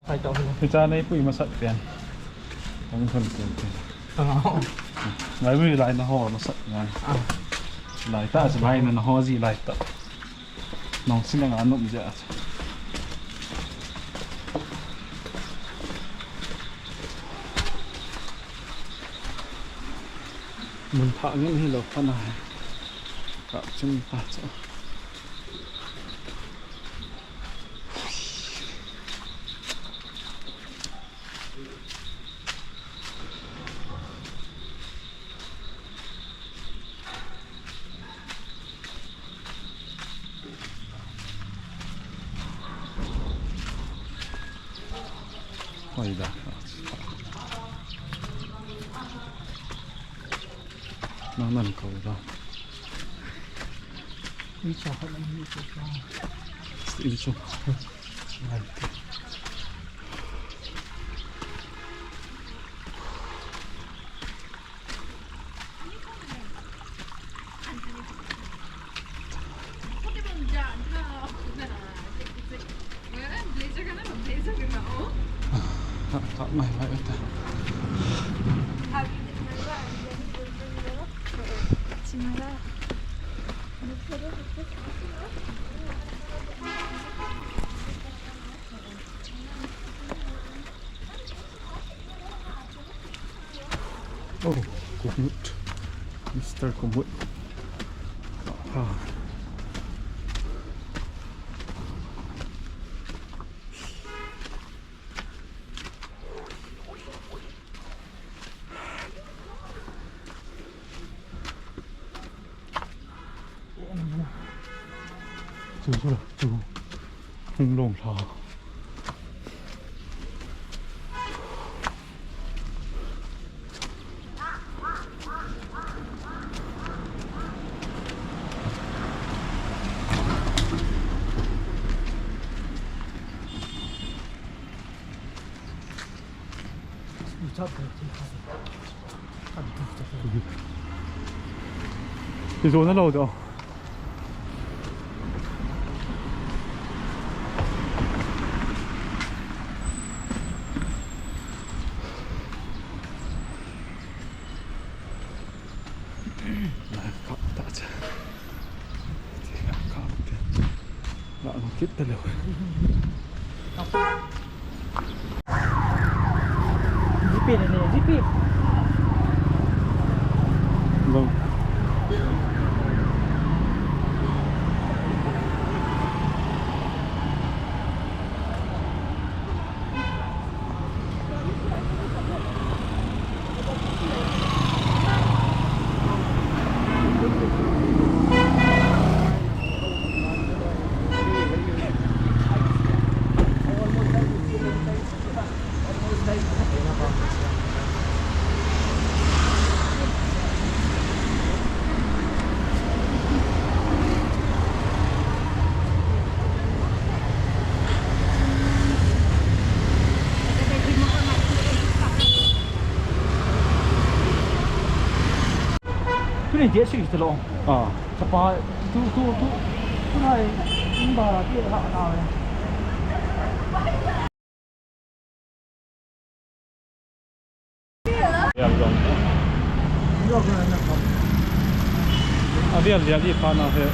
คือจ้าในปุ๋ยมาสัตว์เปลี่ยนต้องคนเปลี่ยนหลายมือหลายนะฮอมาสัตว์งานหลายตาจะหลายนะฮอจีหลายตาน้องสิ่งงานนุ่มจะมันพักเงี้ยให้เราพัฒนากับจึงตาจ้ะHayda. Nanan kauda. İlçe falan ilçe. İlçe. Tak mai mai ata. Oh, kumut. Mr. Kumut. Chú rồi, chú không lồng thò. Thì rồi nó lâu rồi. Kita lewat. Zipin ini, zipin. Vâng. Ini dia sih Shillong. Cepat tu. Tu lah ini baru dia tak tahu. Dia di mana he?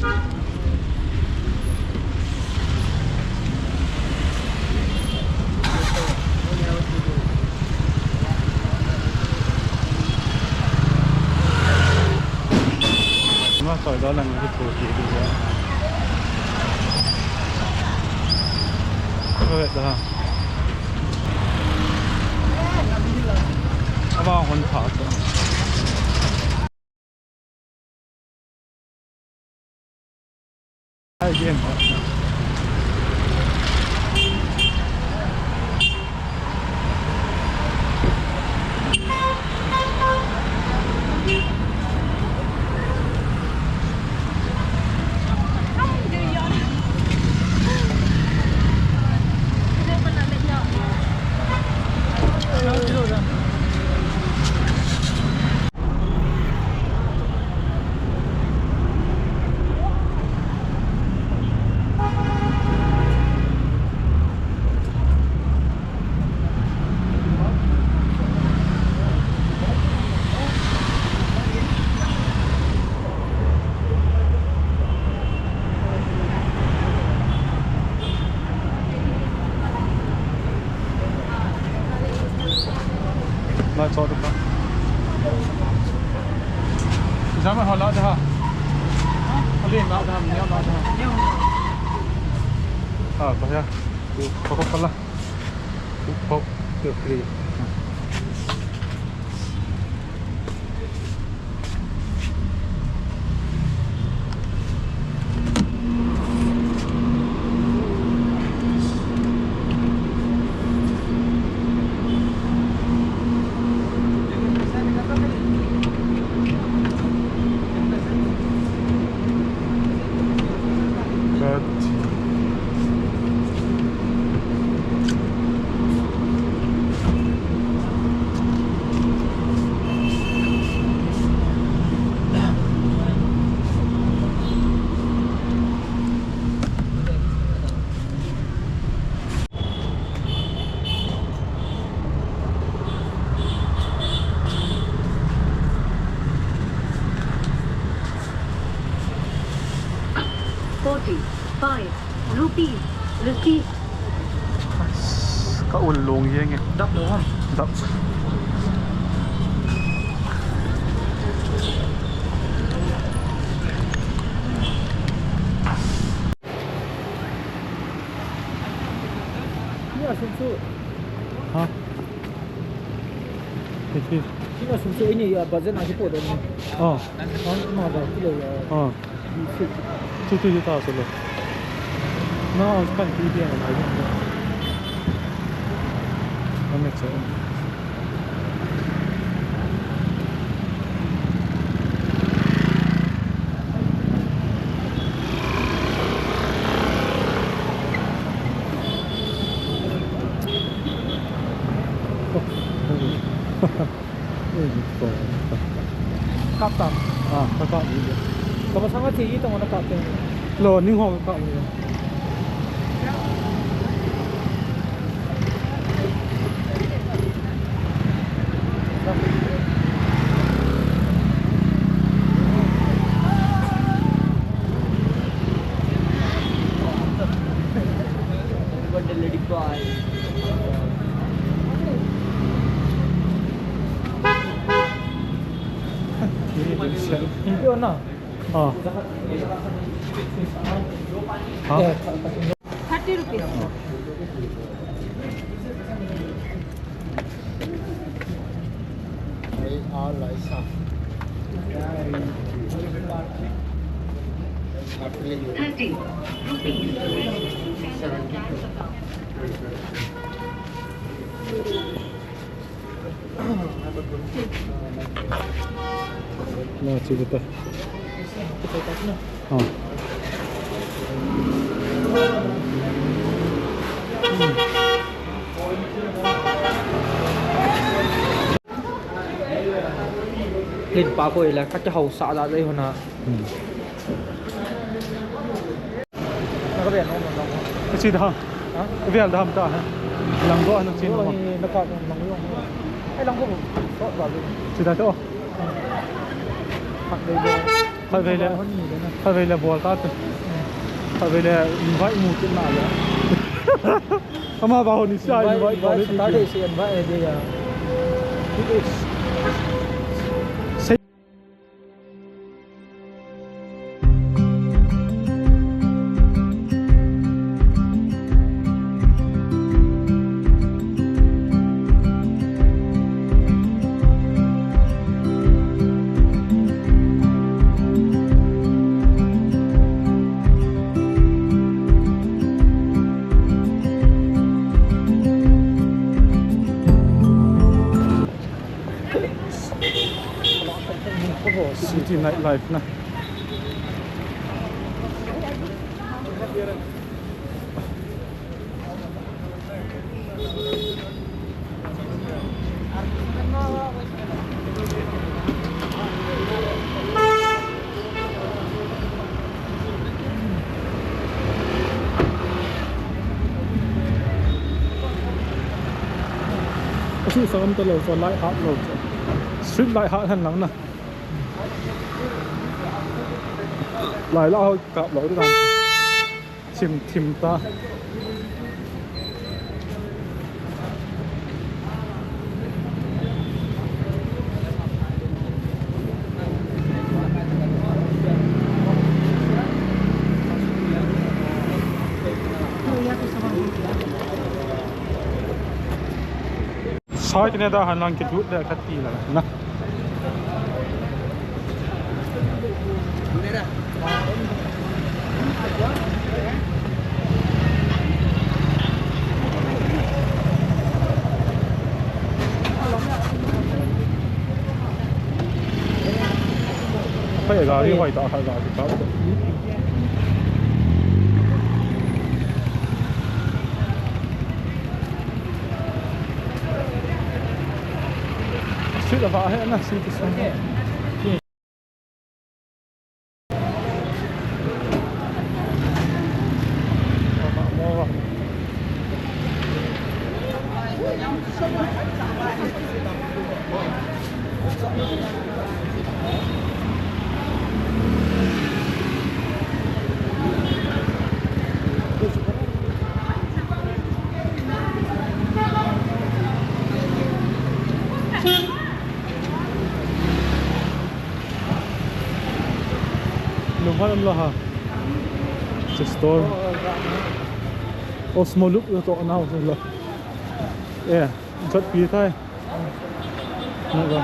Nó sỏi đó là cái thủ thị đi ra. Vậy đó. Vào con thỏ rồi. Ai game hả? Nói cho được không? Dám mà họ lỡ được hả? Họ liền lỡ được hả? Nhớ lỡ được hả? Có nha. Có là. Có được gì? Rupees receipt. Có ùn luôn vậy nghe. Đắp đúng không? Đắp. Ini asumsi. Hả? Thì Ini asumsi ini budget nasi pot ini. Mana ada kilo ya? Cucu tahu solo. Nah, sekarang dia yang ada. Mana tu? Kapten. Kakak ni. Kalau sangat tinggi tu mana kapten? Lo ni hong kakak ni. Ini mana? 30 rupees. All like that. 30 rupees. Nah, cerita. Lên ba quầy là các cái hầu xạ ra đây hồi nào. Nó có biển không? Cái gì đó? Cái việc đó ta hả? Làm gõ nó chín không? Nó còn lòng không? Hay lòng không? Có vào đi. Chỉ là chỗ. Hoặc đây Thôi về là bùa ta thôi về là invite một cái nào đó không mà vào đi sai invite vào đi start is invite đi à City nightlife na. Kasi sa kanto lo sa light hot lo. Street light hot han lang na. หลายแล้วเอากลับเราด้วยกันทิมตาซอยที่นี่ได้หันหลังกิจวุฒิได้คัดตีแล้วนะ佢而家啲位打係打啲搞到。出嚟發起啦，先至上。Lumayan lah ha. Sa store. Osmo look na to na ako lah. Yeah, chat pi tay. Ano ba?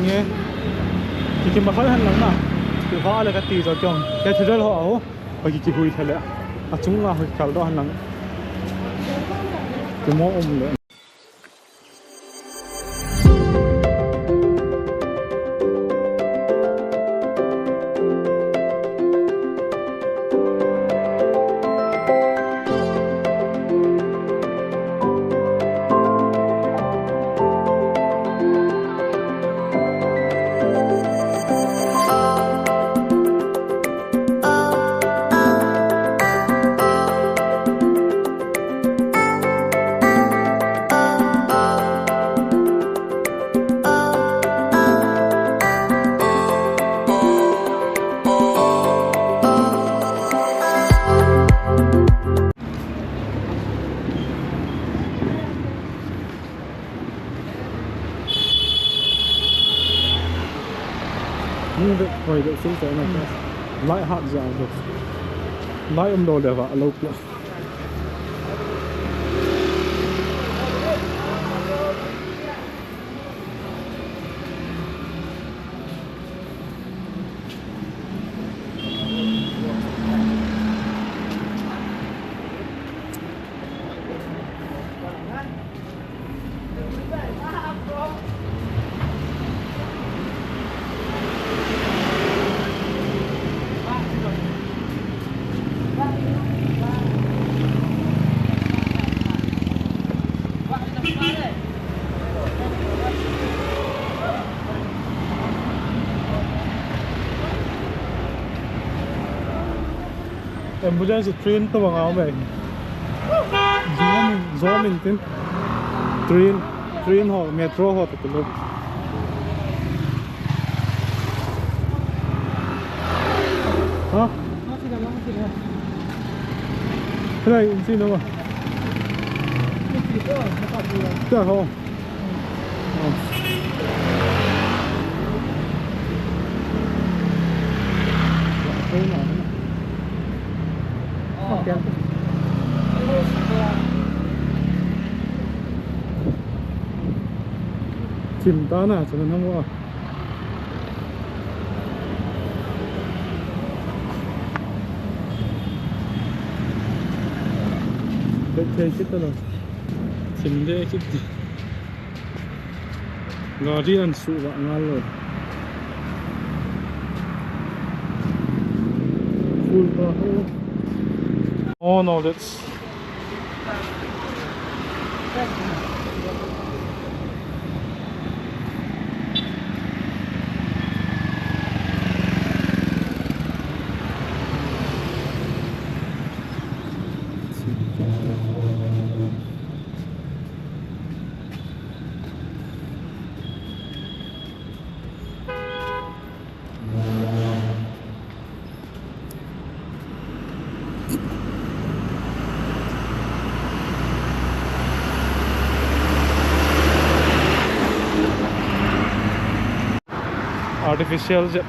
Nghe thì mà phải hành lắm mà thì họ là cái tỷ rồi chồng cái thứ đó họ ấu và chỉ hui thôi lẽ à chúng là hồi khảo đó hành lắm cái món ôm lẽ nhưng được hồi được xuống tới này lại hạn giảm được lại đồ để vào lâu nữa em bây giờ sẽ train tao bằng áo mày gió mình tin train họ metro họ tự lực hả cái này xin đâu mà chắc không chìm ta nè cho nên không qua thế kita loh chìm thế chứ ngò đi ăn sụ vạ ngon rồi full bottle. Oh no, that's artificial jet.